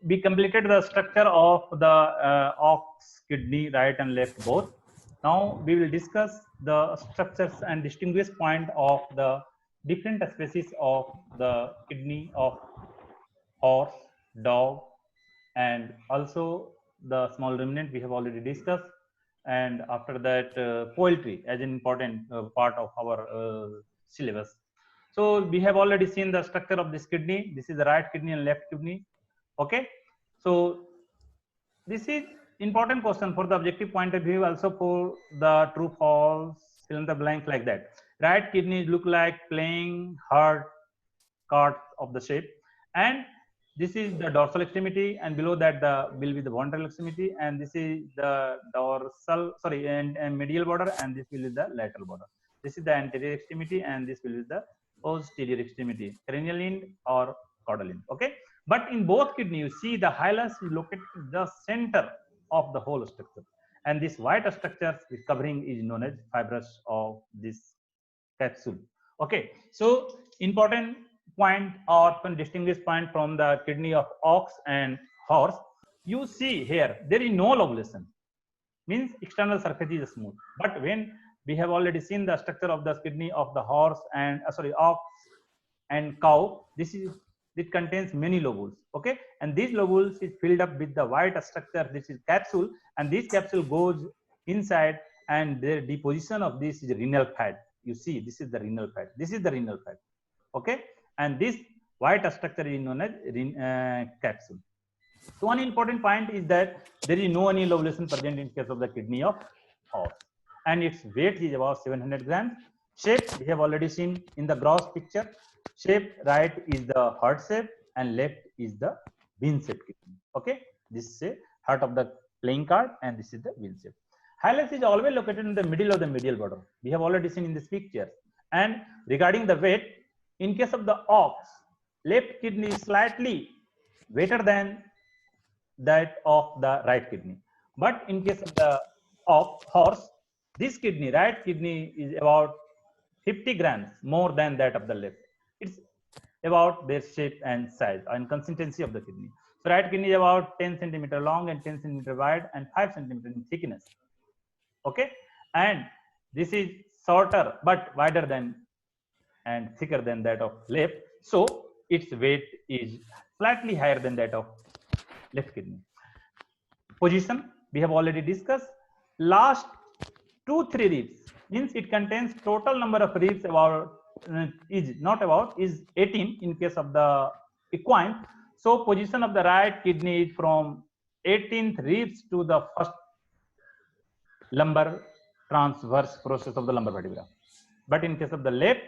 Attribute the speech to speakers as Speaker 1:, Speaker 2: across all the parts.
Speaker 1: we completed the structure of the ox kidney, right and left both. Now we will discuss the structures and distinguish point of the different species of the kidney of horse, dog, and also the small ruminant we have already discussed. And after that, poultry as an important part of our syllabus. So we have already seen the structure of this kidney. This is the right kidney and left kidney. Okay. So this is important question for the objective point of view, also for the true false, fill in the blank like that. Right kidneys look like playing heart cards of the shape, and this is the dorsal extremity, and below that the will be the ventral extremity, and this is the dorsal, sorry, and medial border, and this will be the lateral border. This is the anterior extremity, and this will be the posterior extremity, cranial end or caudal end. Okay, but in both kidney, you see the hilus is located in the center of the whole structure, and this white structure is covering is known as fibrous of this capsule. Okay, so important point or distinguish point from the kidney of ox and horse. You see here there is no lobulation, means external surface is smooth. But when we have already seen the structure of the kidney of the horse and sorry, ox and cow, this is, it contains many lobules. Okay, and these lobules is filled up with the white structure. This is capsule, and this capsule goes inside, and the deposition of this is renal fat. You see, this is the renal fat. This is the renal fat. Okay, and this white structure is known as capsule. So one important point is that there is no any lobulation present in case of the kidney of horse, and its weight is about 700 grams. Shape we have already seen in the gross picture. Shape right is the heart shape and left is the bean shaped kidney. Okay, this is a heart of the playing card, and this is the bean shape. Hilus is always located in the middle of the medial border. We have already seen in this picture. And regarding the weight, in case of the ox, left kidney is slightly weighter than that of the right kidney. But in case of the horse, this kidney, right kidney, is about 50 grams more than that of the left. It's about their shape and size and consistency of the kidney. So right kidney is about 10 centimeter long and 10 centimeter wide and 5 centimeter in thickness. Okay, and this is shorter but wider than and thicker than that of left. So its weight is slightly higher than that of left kidney. Position we have already discussed. Last 2-3 ribs, means it contains total number of ribs about is 18 in case of the equine. So position of the right kidney is from 18th ribs to the first lumbar transverse process of the lumbar vertebra. But in case of the left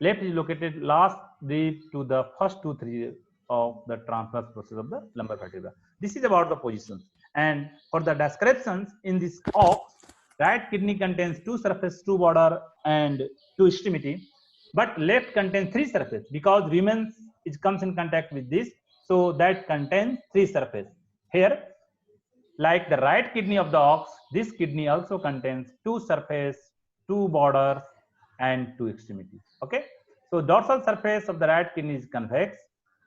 Speaker 1: is located last rib to the first 2-3 of the transverse process of the lumbar vertebra. This is about the positions. And for the descriptions, in this ox, right kidney contains 2 surface, 2 border, and 2 extremity, but left contains 3 surface because remains it comes in contact with this, so that contains 3 surface. Here, like the right kidney of the ox, this kidney also contains 2 surface, 2 borders, and 2 extremities. Okay, so dorsal surface of the right kidney is convex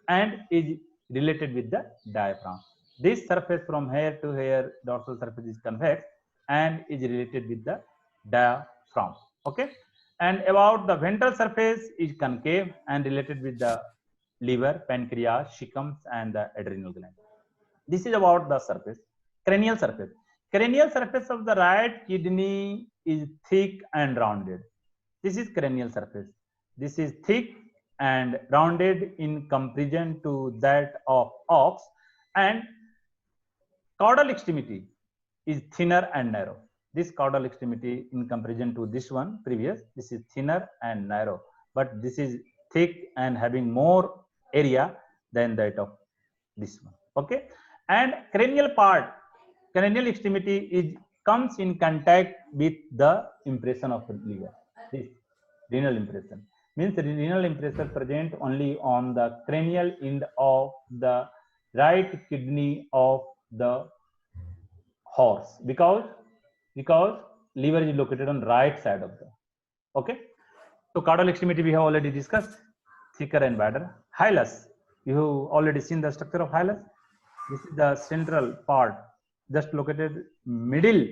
Speaker 1: and is related with the diaphragm. This surface from here to here, dorsal surface is convex and is related with the diaphragm. Okay, and about the ventral surface is concave and related with the liver, pancreas, cecum, and the adrenal gland. This is about the surface. Cranial surface. Cranial surface of the right kidney is thick and rounded. This is cranial surface. This is thick and rounded in comparison to that of ox, and caudal extremity is thinner and narrow. This caudal extremity in comparison to this one previous, this is thinner and narrow, but this is thick and having more area than that of this one. Okay, and cranial part, cranial extremity is comes in contact with the impression of the liver. This renal impression means the renal impression present only on the cranial end of the right kidney of the horse because liver is located on right side of the. Okay, so caudal extremity we have already discussed, thicker and wider. Hilus, you have already seen the structure of hilus. This is the central part, just located middle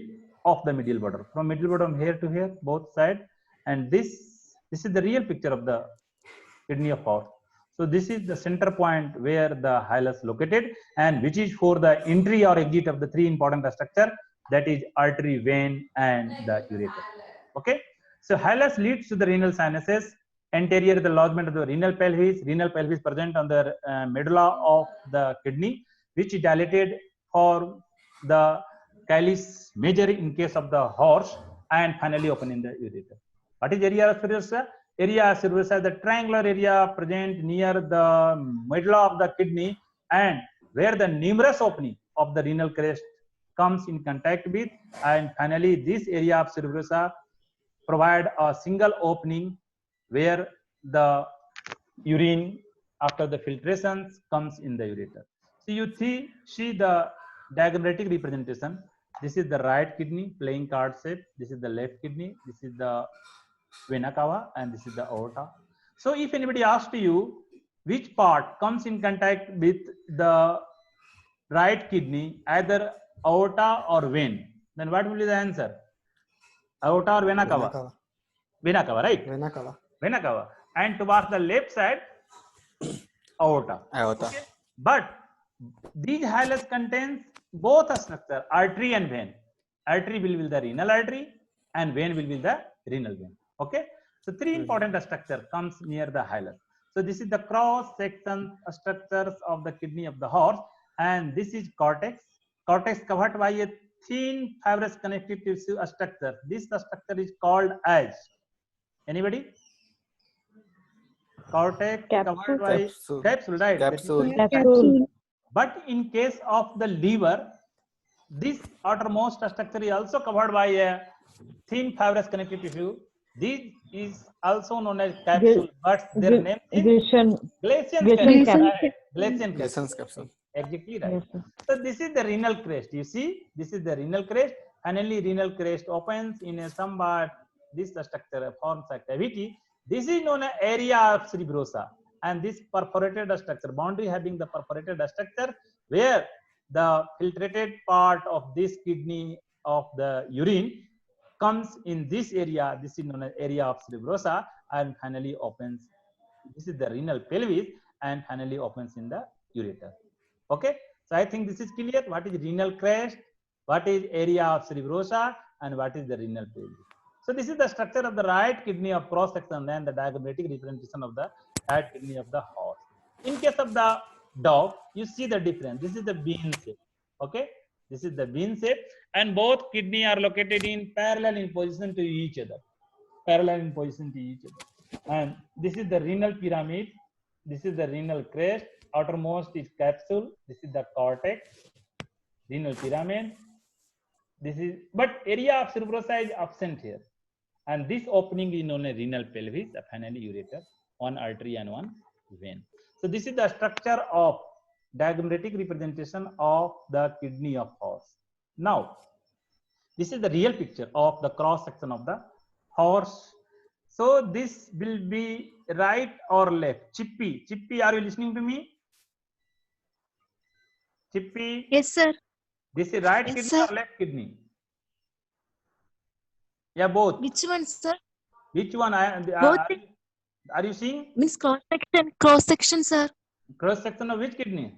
Speaker 1: of the medial border, from medial border from here to here, both side. And this is the real picture of the kidney of horse. So this is the center point where the hilus located, and which is for the entry or exit of the three important structure, that is artery, vein, and the ureter. Okay. So hilus leads to the renal sinuses. Anterior the lodgement of the renal pelvis present on the medulla of the kidney, which is dilated for the calis major in case of the horse, and finally open in the ureter. What is area aspiratus? Area aspiratus is the triangular area present near the medulla of the kidney, and where the numerous opening of the renal crest comes in contact with, and finally this area of cerebrosa provide a single opening where the urine after the filtrations comes in the ureter. So you see the diagrammatic representation. This is the right kidney playing card shape. This is the left kidney. This is the vena cava, and this is the aorta. So if anybody asks you which part comes in contact with the right kidney, either aorta or vein, then what will be the answer? Aorta or vena cava? Vena cava, right?
Speaker 2: Vena cava.
Speaker 1: Vena cava. And towards the left side, aorta. Okay? But these hilus contains both a structure, artery and vein. Artery will be the renal artery, and vein will be the renal vein. Okay. So three important structure comes near the hilus. So this is the cross section structures of the kidney of the horse, and this is cortex. Cortex covered by a thin fibrous connective tissue structure. This structure is called as, anybody? Cortex covered by capsule, right?
Speaker 3: Capsule.
Speaker 1: But in case of the liver, this outermost structure is also covered by a thin fibrous connective tissue. This is also known as capsule, but their name is Galician capsule. Exactly right.
Speaker 3: Yes,
Speaker 1: So this is the renal crest. You see, this is the renal crest. Finally, renal crest opens in a somewhat this structure forms a cavity. This is known as area of cerebrosa, and this perforated structure, boundary having the perforated structure, where the filtrated part of this kidney of the urine comes in this area. This is known as area of cerebrosa, and finally opens. This is the renal pelvis, and finally opens in the ureter. Okay, so I think this is clear. What is renal crest, what is area of cerebrosa, and what is the renal pelvis. So this is the structure of the right kidney of cross section, and the diagrammatic representation of the right kidney of the horse. In case of the dog, you see the difference. This is the bean shape. Okay, this is the bean shape, and both kidney are located in parallel in position to each other. Parallel in position to each other. And this is the renal pyramid. This is the renal crest. Outermost is capsule. This is the cortex. Renal pyramid. This is, but area of cerebrosa is absent here. And this opening is known as renal pelvis, finally ureter, one artery and one vein. So this is the structure of diagrammatic representation of the kidney of horse. Now, this is the real picture of the cross section of the horse. So this will be right or left. Chippy, Chippy, are you listening to me? Chippy?
Speaker 4: Yes, sir.
Speaker 1: This is right
Speaker 4: Yes,
Speaker 1: kidney
Speaker 4: sir.
Speaker 1: or left kidney? Yeah, both.
Speaker 4: Which one, sir?
Speaker 1: Which one?
Speaker 4: Both.
Speaker 1: Are you seeing?
Speaker 4: Means cross section, sir.
Speaker 1: Cross section of which kidney?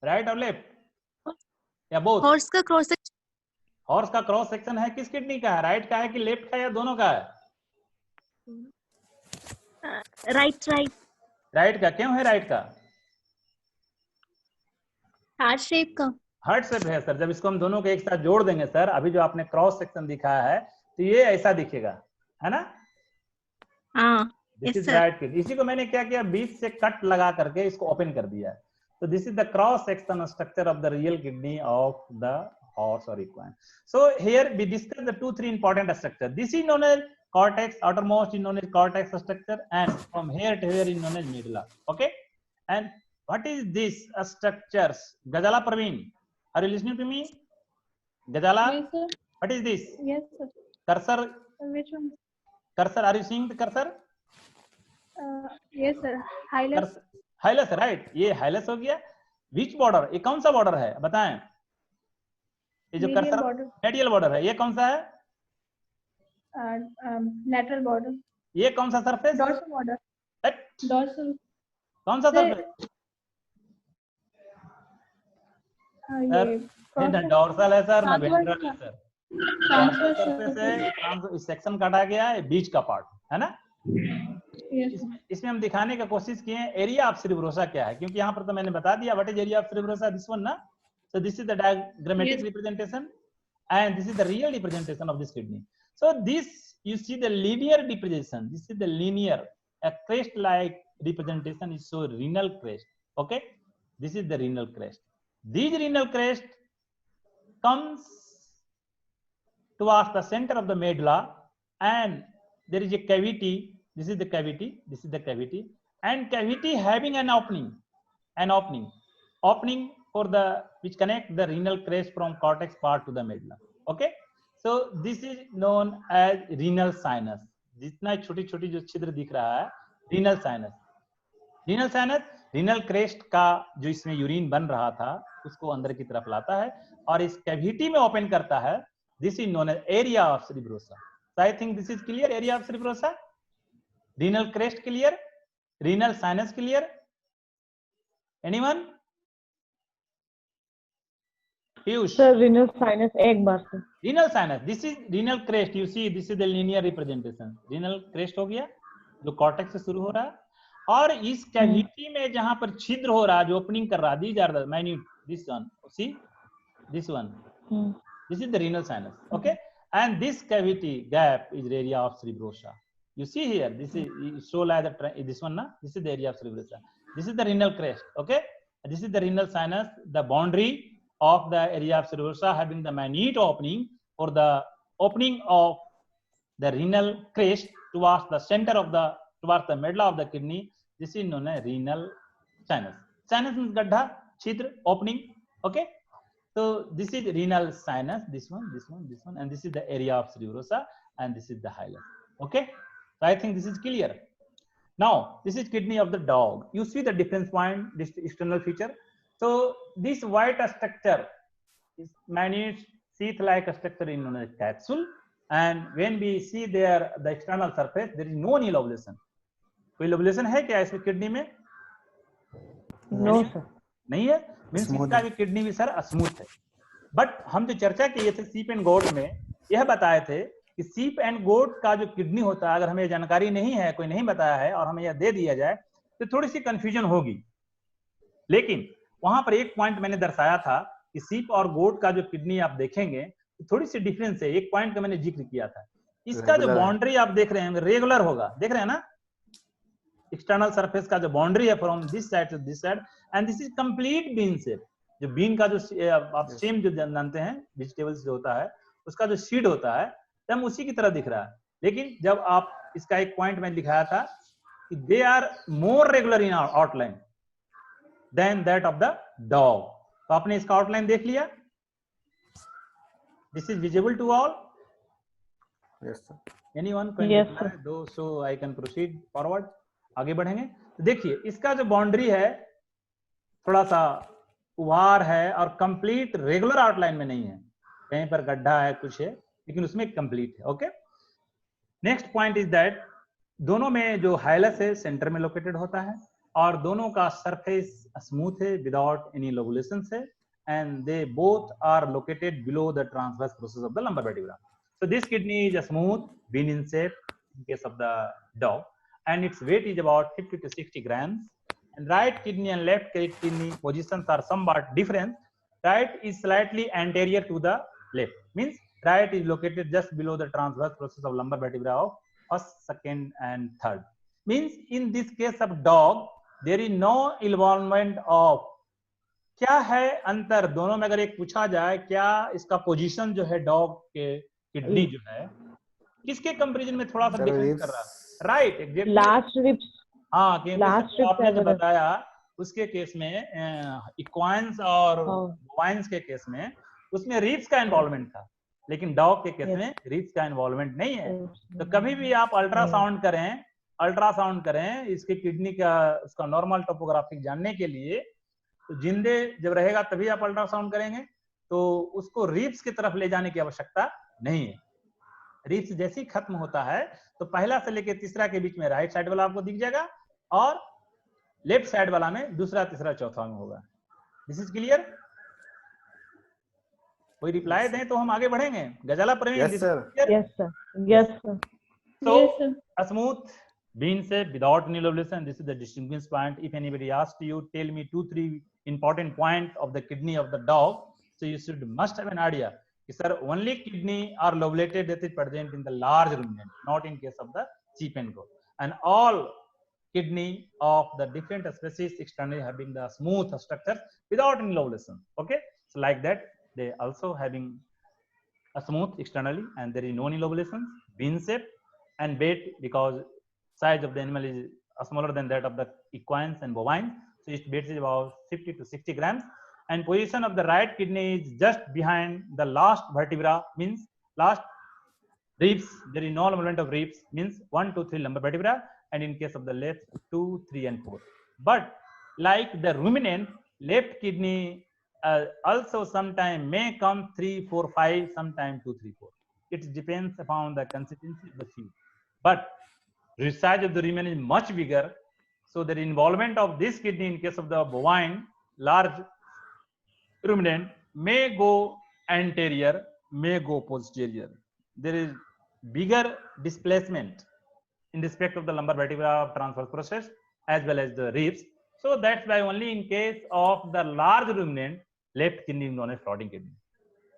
Speaker 1: Right or left? या both?
Speaker 4: Horse का cross section.
Speaker 1: Horse का cross section है किस kidney का है? Right का है कि लेफ्ट का है या दोनों का है?
Speaker 4: Right.
Speaker 1: राइट का क्यों है? राइट का
Speaker 4: Heart shape का.
Speaker 1: हार्ट शेप है सर. जब इसको हम दोनों को एक साथ जोड़ देंगे सर, अभी जो आपने क्रॉस सेक्शन दिखाया है तो ये ऐसा दिखेगा, है ना?
Speaker 4: हाँ.
Speaker 1: This is right kidney. इसी को मैंने क्या किया, बीच से कट लगा करके इसको ओपन कर दिया है. So this is the cross section structure of the real kidney of the horse or equine. So here we discuss the 2-3 important structure. This is known as cortex, outermost is known as cortex structure, and from here to here is known as medulla. Okay, and what is this structures? Gajala Praveen, are you listening to me? Gajala,
Speaker 3: Yes, sir.
Speaker 1: what is this?
Speaker 3: Yes, sir.
Speaker 1: Cursor,
Speaker 3: Which one?
Speaker 1: cursor, are you seeing the cursor?
Speaker 3: Yes, sir. Hilus.
Speaker 1: Hilus, right, ये hilus हो गया। विच border, ये कौन सा border है बताएं? ये जो
Speaker 3: medial
Speaker 1: cursor
Speaker 3: border,
Speaker 1: medial border है, ये कौन सा है?
Speaker 3: lateral border,
Speaker 1: ये कौन सा सरफेस?
Speaker 3: dorsal border, dorsal,
Speaker 1: कौन सा
Speaker 3: sir,
Speaker 1: सरफेस?
Speaker 3: ये cross
Speaker 1: डॉर्सल है सर, ना
Speaker 3: transverse
Speaker 1: वेंट्रल है सर।
Speaker 3: transverse
Speaker 1: सरफेस है, इस सेक्शन का हटा गया है, बीच का पार्ट है ना।
Speaker 3: yes,
Speaker 1: इसमें हम दिखाने का कोशिश किए हैं एरिया ऑफ सेरेब्रोसा क्या है, क्योंकि यहाँ पर तो मैंने बता दिया व्हाट इज एरिया ऑफ सेरेब्रोसा, दिस वन ना। So this is the diagrammatic
Speaker 3: Yes.
Speaker 1: Representation and this is the real representation of this kidney. So this, you see the linear representation, this is the linear, a crest like representation is so renal crest. Okay, this is the renal crest. This renal crest comes towards the center of the medulla, and there is a cavity, this is the cavity, this is the cavity, and cavity having an opening for the which connect the renal crest from cortex part to the medulla. Okay, so this is known as renal sinus. जितना छोटी छोटी जो छिद्र दिख रहा है, renal sinus, renal sinus renal crest का जो इसमें यूरिन बन रहा था उसको अंदर की तरफ लाता है और इस कैविटी में ओपन करता है। This is known as area of cerebrosa. So I think this is clear, area of cerebrosa, renal crest clear, renal sinus clear. Anyone? Piyush.
Speaker 2: Sir, renal sinus एक बार से.
Speaker 1: Renal sinus, this is renal crest, you see this is the linear representation. Renal crest हो गया जो cortex से शुरू हो रहा है, और इस कैविटी में जहां पर छिद्र हो रहा है, जो ओपनिंग कर रहा है, these are the minute, this one, see this one, this is the renal sinus. Okay, and this cavity gap is area of cerebrosa. You see here, this is so like the this one na, this is the area of cerebrosa, this is the renal crest. Okay, this is the renal sinus, the boundary of the area of cerebrosa having the minute opening for the opening of the renal crest towards the center of the towards the medulla of the kidney. This is known as renal sinus. Sinus means gadha, chidra, opening. Okay, so this is renal sinus, this one, and this is the area of cerebrosa, and this is the hilum. Okay, so I think this is clear. Now this is kidney of the dog. You see the difference point, this external feature. So this white structure is minute sheath-like structure in known as capsule, and when we see there the external surface, there is no any lobulation. कोई lobulation है क्या इसमें kidney में?
Speaker 2: No sir.
Speaker 1: नहीं है, means इसका भी kidney भी सर स्मूथ है। बट हम जो चर्चा किए थे सीप एंड गोट में, यह बताए थे कि सीप एंड गोट का जो किडनी होता है, अगर हमें जानकारी नहीं है, कोई नहीं बताया है और हमें यह दे दिया जाए तो थोड़ी सी कंफ्यूजन होगी। लेकिन वहां पर एक पॉइंट मैंने दर्शाया था कि सीप और गोट का जो किडनी आप देखेंगे तो थोड़ी सी डिफरेंस है। एक पॉइंट का मैंने जिक्र किया था, इसका जो बाउंड्री आप देख रहे हैं रेगुलर होगा, देख रहे हैं ना, एक्सटर्नल सरफेस का जो बाउंड्री है from this side to this side, and this is complete bean shape. जो बीन का जो आप सेम जो जानते हैं वेजिटेबल्स जो होता है उसका जो सीड होता है तब उसी की तरह दिख रहा है। लेकिन जब आप इसका एक पॉइंट में दिखाया था कि they are more regular in outline than that of the dog. तो आपने इसका आउटलाइन देख लिया, this is visible to all.
Speaker 5: Yes sir.
Speaker 1: Anyone
Speaker 2: Yes, sir.
Speaker 1: दो, so I can proceed forward, आगे बढ़ेंगे। तो देखिए इसका जो बाउंड्री है थोड़ा सा उभार है और कंप्लीट रेगुलर आउटलाइन में नहीं है, कहीं पर गड्ढा है कुछ है, लेकिन उसमें कंप्लीट है। Okay, next point is that दोनों में जो हाइलस है सेंटर में लोकेटेड होता है और दोनों का सरफेस स्मूथ है विदाउट एनी लोबुलेशन है, and they both are located below the transverse process of the lumbar vertebra. So this kidney is smooth bean in shape in case of the dog, and its weight is about 50 to 60 grams, and right kidney and left kidney positions are somewhat different. Right is slightly anterior to the left, means right is located just below the transverse process of lumbar vertebra of first, second and third. Means in this case of dog there is no involvement of, क्या है अंतर दोनों में? अगर एक पूछा जाए क्या इसका पोजीशन जो है डॉग के किडनी जो है किसके कंपैरिजन में थोड़ा सा डिफरेंस कर रहा है? Right, exactly
Speaker 2: Last ribs.
Speaker 1: हाँ, क्योंकि
Speaker 2: Last
Speaker 1: आपने जो
Speaker 2: ribs
Speaker 1: बताया उसके केस में इक्वाइन्स और बोवाइन्स के केस में उसमें रिब्स का इन्वॉल्वमेंट था, लेकिन डॉग के केस में रिब्स का इन्वॉल्वमेंट नहीं है। तो कभी भी आप अल्ट्रासाउंड करें अल्ट्रासाउंड करें इसके किडनी का उसका नॉर्मल टोपोग्राफिक जानने के लिए, तो जिंदे जब रहेगा तभी आप अल्ट्रासाउंड करेंगे, तो उसको रिब्स की तरफ ले जाने की आवश्यकता नहीं है। रिब्स जैसे ही खत्म होता है तो पहला से लेकर तीसरा के बीच में राइट साइड वाला आपको दिख जाएगा और लेफ्ट साइड वाला में दूसरा तीसरा चौथा में होगा। This is clear? कोई रिप्लाई दें तो हम आगे बढ़ेंगे। गजाला Praveen,
Speaker 5: Yes,
Speaker 1: this is
Speaker 5: sir.
Speaker 1: clear?
Speaker 2: Yes, sir. Yes, sir.
Speaker 1: So,
Speaker 3: Yes, sir.
Speaker 1: a smooth bean shape without any lobulation. This is the distinguishing point. If anybody asks you, tell me 2-3 important points of the kidney of the dog. So you must have an idea. Sir, only kidney are lobulated that is present in the large ruminant, not in case of the sheep and goat. And all kidney of the different species externally having the smooth structure without any lobulation. Okay, so like that they also having a smooth externally and there is no any lobulation, bean shape and weight because size of the animal is smaller than that of the equines and bovines, so its weight is about 50 to 60 grams, and position of the right kidney is just behind the last vertebra, means last ribs. There is no movement of ribs, means 1, 2, 3 lumbar vertebra, and in case of the left 2, 3 and 4. But like the ruminant, left kidney also sometime may come 3, 4, 5, sometime 2, 3, 4. It depends upon the consistency of the feed. But the size of the ruminant is much bigger, so the involvement of this kidney in case of the bovine large ruminant may go anterior, may go posterior. There is bigger displacement in respect of the lumbar vertebra transverse process as well as the ribs. So that's why only in case of the large ruminant, left kidney is known as floating kidney.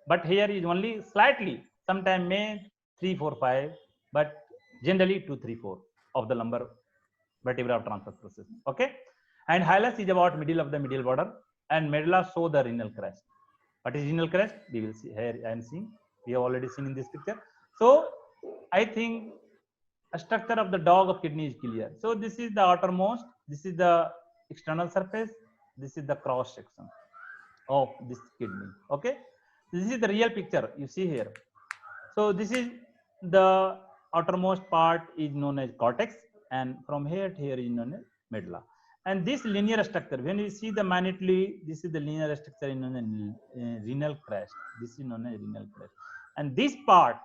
Speaker 1: But here is only slightly, sometime may 3, 4, 5, but generally 2, 3, 4 of the lumbar vertebra of transverse process. Okay, and hilus is about middle of the medial border, and medulla show the renal crest. What is renal crest? We will see here. I am seeing. We have already seen in this picture. So I think a structure of the dog of kidney is clear. So this is the outermost. This is the external surface. This is the cross section of this kidney. Okay, this is the real picture you see here. So this is the outermost part is known as cortex, and from here to here is known as medulla. And this linear structure, when you see the minutely, this is the linear structure known as renal crest. This is known as renal crest, and this part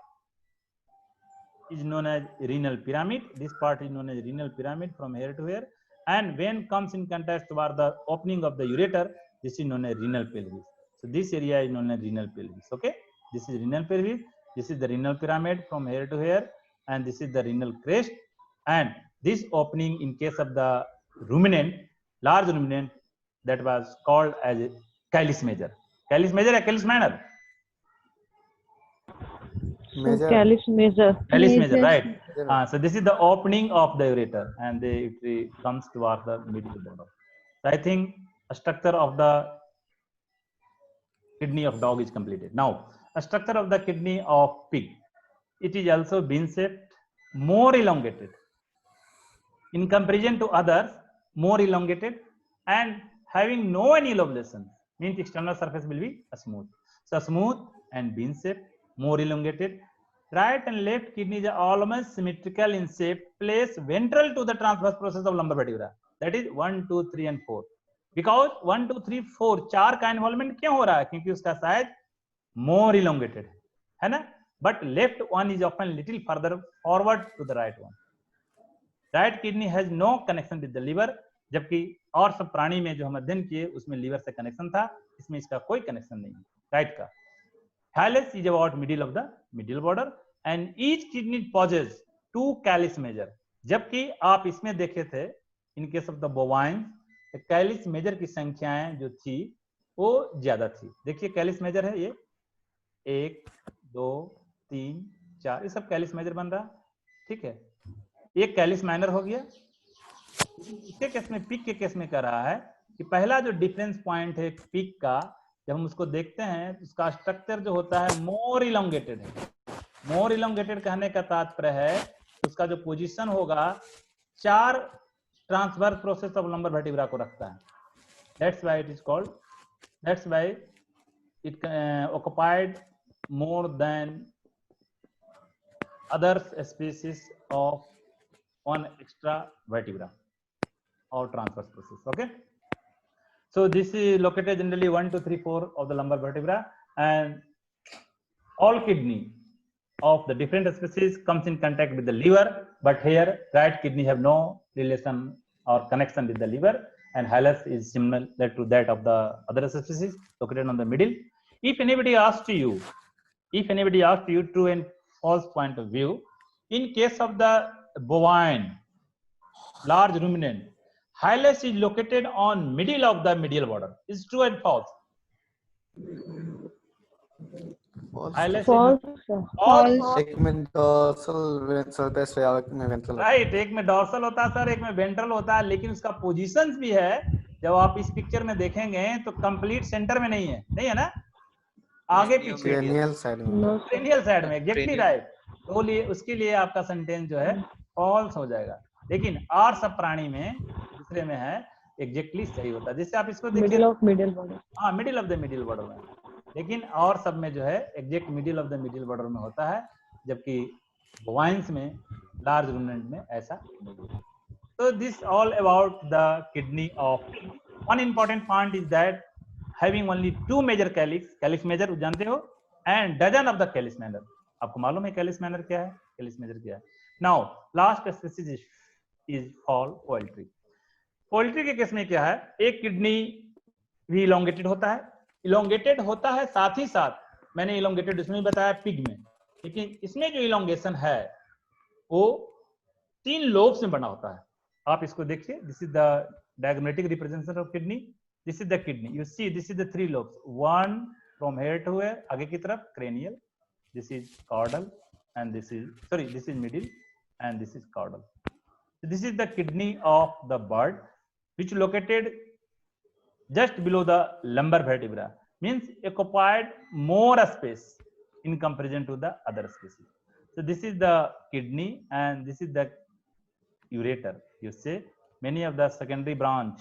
Speaker 1: is known as renal pyramid. This part is known as renal pyramid from here to here. And when comes in contact toward the opening of the ureter, this is known as renal pelvis. So this area is known as renal pelvis. Okay, this is renal pelvis. This is the renal pyramid from here to here, and this is the renal crest. And this opening in case of the ruminant, large ruminant, that was called as a calis major. Calis major or calis minor?
Speaker 5: Major.
Speaker 2: Calis major.
Speaker 1: Calis major,
Speaker 3: Major.
Speaker 1: right? So this is the opening of the ureter, and it comes toward the medial border. So I think a structure of the kidney of dog is completed. Now, a structure of the kidney of pig. It is also bean shaped, more elongated. In comparison to others, more elongated and having no any lobulation, means external surface will be smooth. So smooth and bean shaped, more elongated. Right and left kidneys are almost symmetrical in shape, placed ventral to the transverse process of lumbar vertebra. That is 1, 2, 3 and 4. Because 1, 2, 3, 4 चार का involvement क्यों हो रहा है? क्योंकि उसका size मोर elongated है ना, but left one is often little further forward to the right one. Right kidney has no connection with the liver, जबकि और सब प्राणी में जो हम अध्ययन किए उसमें लिवर से कनेक्शन था, इसमें इसका कोई कनेक्शन नहीं है राइट का. Thallus is about middle of the medial border, and each kidney possesses 2 calis major. जबकि आप इसमें देखे थे in case of the bovine, calyces major की संख्याएं जो थी वो ज्यादा थी. देखिए कैलिस मेजर है ये 1, 2, 3, 4, ये सब कैलिस मेजर बन रहा. ठीक है, एक कैलिस माइनर हो गया. इसके केस में पिक के केस में कह रहा है कि पहला जो डिफरेंस पॉइंट है पिक का, जब हम उसको देखते हैं तो उसका स्ट्रक्चर जो होता है मोर इलोंगेटेड है. मोर इलोंगेटेड कहने का तात्पर्य है उसका जो पोजीशन होगा 4 transverse process of lumbar vertebra को रखता है. That's why it is called, that's why it occupied more than other species of one extra vertebra or transverse process. Okay, so this is located generally 1, 2, 3, 4 of the lumbar vertebra, and all kidney of the different species comes in contact with the liver, but here right kidney have no relation or connection with the liver, and hilus is similar to that of the other species located on the middle. If anybody asks you true and false point of view, in case of the bovine large ruminant, hilus is located on middle of the medial border. Is true and false? Hilus is
Speaker 2: False, sir.
Speaker 1: false.
Speaker 5: एक में dorsal ventral pes या एक में ventral
Speaker 1: right, एक में dorsal होता है sir, एक में वेंट्रल होता है, लेकिन उसका पोजीशंस भी है। जब आप इस पिक्चर में देखेंगे तो कंप्लीट सेंटर में नहीं है ना, आगे पीछे
Speaker 5: cranial side में
Speaker 2: No, sir.
Speaker 1: क्रेनियल साइड में, एग्जैक्टली राइट। तो लिए उसके लिए आपका सेंटेंस जो है फॉल्स हो जाएगा, लेकिन और सब प्राणी में दूसरे में है एग्जैक्टली सही होता है। जैसे आप इसको देखिए,
Speaker 2: Middle of middle body.
Speaker 1: हाँ middle of the middle border में, लेकिन और सब में जो है exact middle of the middle border में होता है, जबकि बोवाइंस में लार्ज रूमेंट में ऐसा नहीं है। So this all about the kidney of pig. One important point is that having only 2 major calyx major जानते हो, and dozen of the calyx minor. आपको मालूम है calyx minor क्या है, calyx major क्या है? Now last species is fall poultry. Poultry के केस में क्या है, एक किडनी भी इलोंगेटेड होता है, साथ ही साथ मैंने इलोंगेटेड उसमें बताया पिग में, लेकिन इसमें जो इलोंगेशन है वो 3 लोब्स में बना होता है। आप इसको देखिए, this is the diagrammatic representation of kidney, this is the kidney, you see this is the 3 lobes, one from head to head आगे की तरफ cranial, this is caudal and this is middle and this is caudal. This is the kidney of the bird, which located just below the lumbar vertebra, means occupied more space in comparison to the other species. So this is the kidney and this is the ureter. You say many of the secondary branch,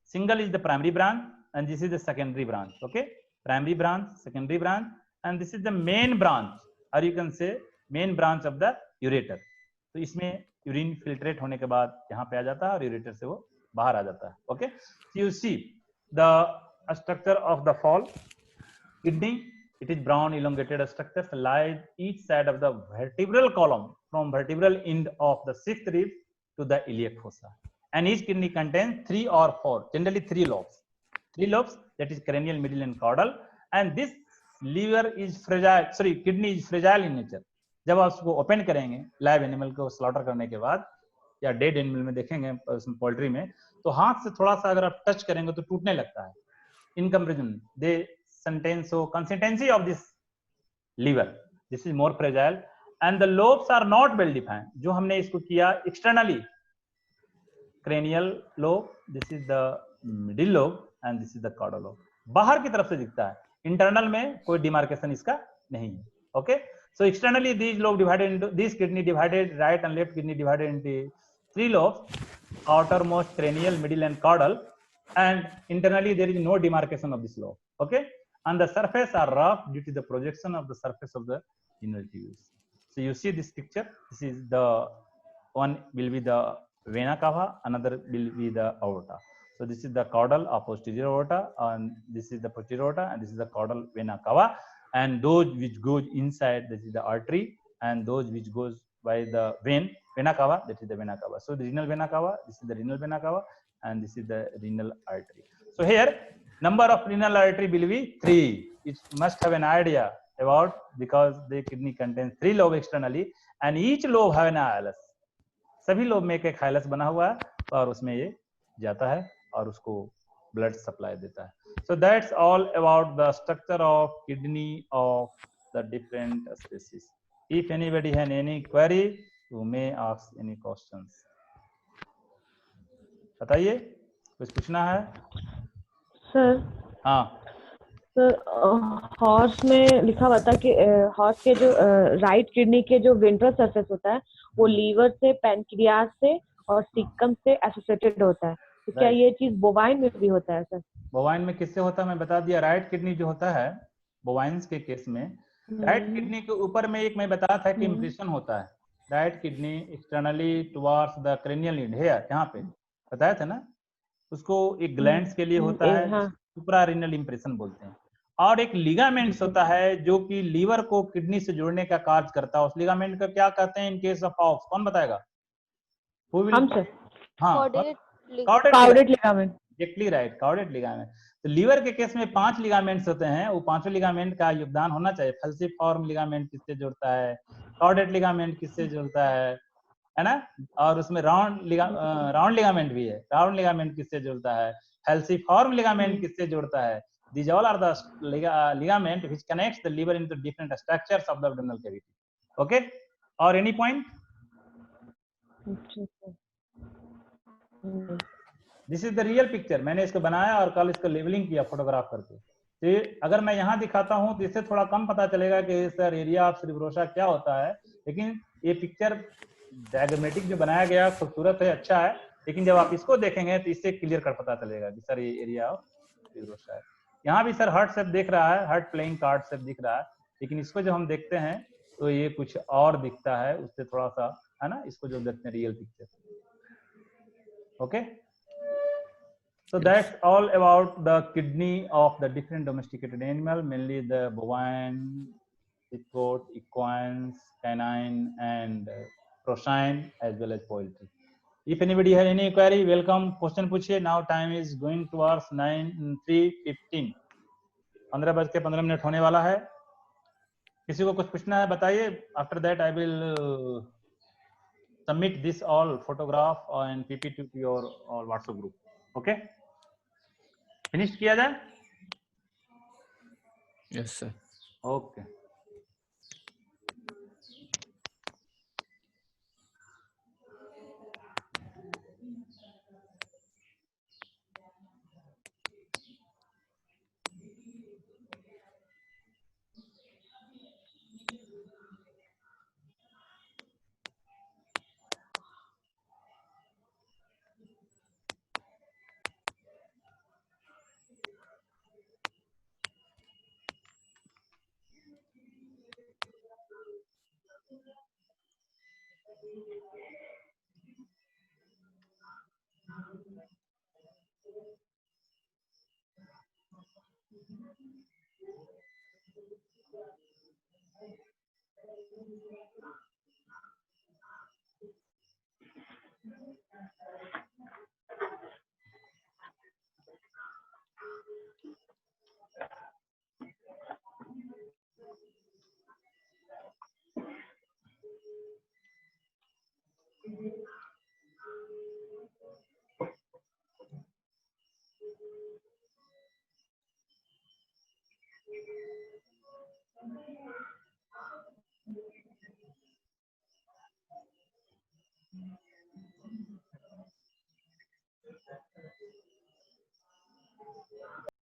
Speaker 1: single is the primary branch and this is the secondary branch. Okay, primary branch, secondary branch, and this is the main branch, or you can say main branch of the ureter. तो इसमें urine filtrate होने के बाद यहाँ पे आ जाता है और यूरेटर से वो बाहर आ जाता है। Okay, you see the structure of the fall kidney, it is brown elongated structures lies each side of the vertebral column from vertebral end of the 6th rib to the iliac fossa, and each kidney contains 3 or 4, generally 3 lobes, that is cranial, middle and caudal, and this kidney is fragile in nature. जब आप उसको open करेंगे live animal को slaughter करने के बाद या dead animal में देखेंगे पोल्ट्री में, तो हाथ से थोड़ा सा अगर आप टच करेंगे तो टूटने लगता है। In comparison the consistency of this liver, this is more fragile and the lobes are not well defined. जो हमने इसको किया externally, cranial lobe, this is the middle lobe and this is the caudal lobe, बाहर की तरफ से दिखता है, इंटरनल में कोई डिमार्केशन इसका नहीं है। Okay, so externally these lobe divided into, this kidney divided, right and left kidney divided into 3 lobes, outermost cranial, middle and caudal, and internally there is no demarcation of this lobe. Okay, and the surface are rough due to the projection of the surface of the renal tubules. So you see this picture, this is the one will be the vena cava, another will be the aorta. So this is the caudal or posterior aorta, and this is the posterior aorta, and this is the caudal vena cava. And those which goes inside, this is the artery, and those which goes by the vena cava, that is the vena cava. So the renal vena cava, this is the renal vena cava, and this is the renal artery. So here number of renal artery will be 3. It must have an idea about, because the kidney contains 3 lobes externally and each lobe have an hilus. सभी lobe में एक hilus बना हुआ है और उसमें ये जाता है और उसको ब्लड सप्लाई देता है। So that's all about the structure of kidney of the different species. If anybody has any query, you may ask any questions. बताइए, कुछ पूछना है?
Speaker 2: सर,
Speaker 1: हाँ
Speaker 2: सर हॉर्स में लिखा हुआ था कि हॉर्स के जो राइट किडनी के जो वेंट्रल सरफेस होता है वो लीवर से, पैनक्रियास से और सीकम से एसोसिएटेड होता है, तो क्या ये चीज बोवाइन में भी होता है सर?
Speaker 1: बोवाइन में किससे होता है मैं बता दिया। राइट किडनी जो होता है बोवाइंस के केस में, राइट किडनी के ऊपर में एक मैं बताया था कि इम्प्रेशन होता है, right kidney externally towards the cranial lead here, यहाँ पे बताया था ना, उसको एक ग्लैंड्स के लिए होता है,
Speaker 2: हाँ
Speaker 1: सुप्रारेनल इंप्रेशन बोलते हैं। और एक लिगामेंट्स होता है जो कि लीवर को किडनी से जोड़ने का कार्य करता है, उस लिगामेंट का क्या कहते हैं इन केस ऑफ ऑक्स, कौन बताएगा? Who will?
Speaker 2: हम सर
Speaker 1: हाँ,
Speaker 2: chordate ligament.
Speaker 1: Exactly right, chordate ligament. तो लीवर के केस में 5 लिगामेंट्स होते हैं, वो पांचों लिगामेंट का योगदान होना चाहिए। फल्सिफॉर्म लिगामेंट किससे जुड़ता है, कॉर्डेट लिगामेंट किससे जुड़ता है ना, और उसमें राउंड लिगामेंट भी है, राउंड लिगामेंट किससे जुड़ता है, फल्सिफॉर्म लिगामेंट किससे जुड़ता है। These all are the ligament which connects the liver into different structures of the abdominal cavity. Okay, or any point? This is the real picture. मैंने इसको बनाया और कल इसको लेबलिंग किया फोटोग्राफ करके। तो अगर मैं यहाँ दिखाता हूँ तो इससे थोड़ा कम पता चलेगा कि सर एरिया ऑफ सेरेब्रोसा क्या होता है, लेकिन ये पिक्चर डायग्रामेटिक जो बनाया गया खूबसूरत है, अच्छा है, लेकिन जब आप इसको देखेंगे तो इससे क्लियर कर पता चलेगा कि सर ये एरिया ऑफ सेरेब्रोसा है। यहाँ भी सर हार्ट शेप दिख रहा है, हार्ट प्लेइंग कार्ड शेप दिख रहा है, लेकिन इसको जब हम देखते हैं तो ये कुछ और दिखता है उससे थोड़ा सा, है ना, इसको जो देखते हैं real picture. Okay, so that's all about the kidney of the different domesticated animal, mainly the bovine, goat, equines, canine, and porcine, as well as poultry. If anybody has any query, welcome. Question पूछिए. Now time is going towards 3:15. 15:15 होने वाला है. किसी को कुछ पूछना है बताइए. After that, I will submit this all photograph and PPT to your WhatsApp group. Okay. Finish किया जाए?
Speaker 5: Yes sir.
Speaker 1: ओके,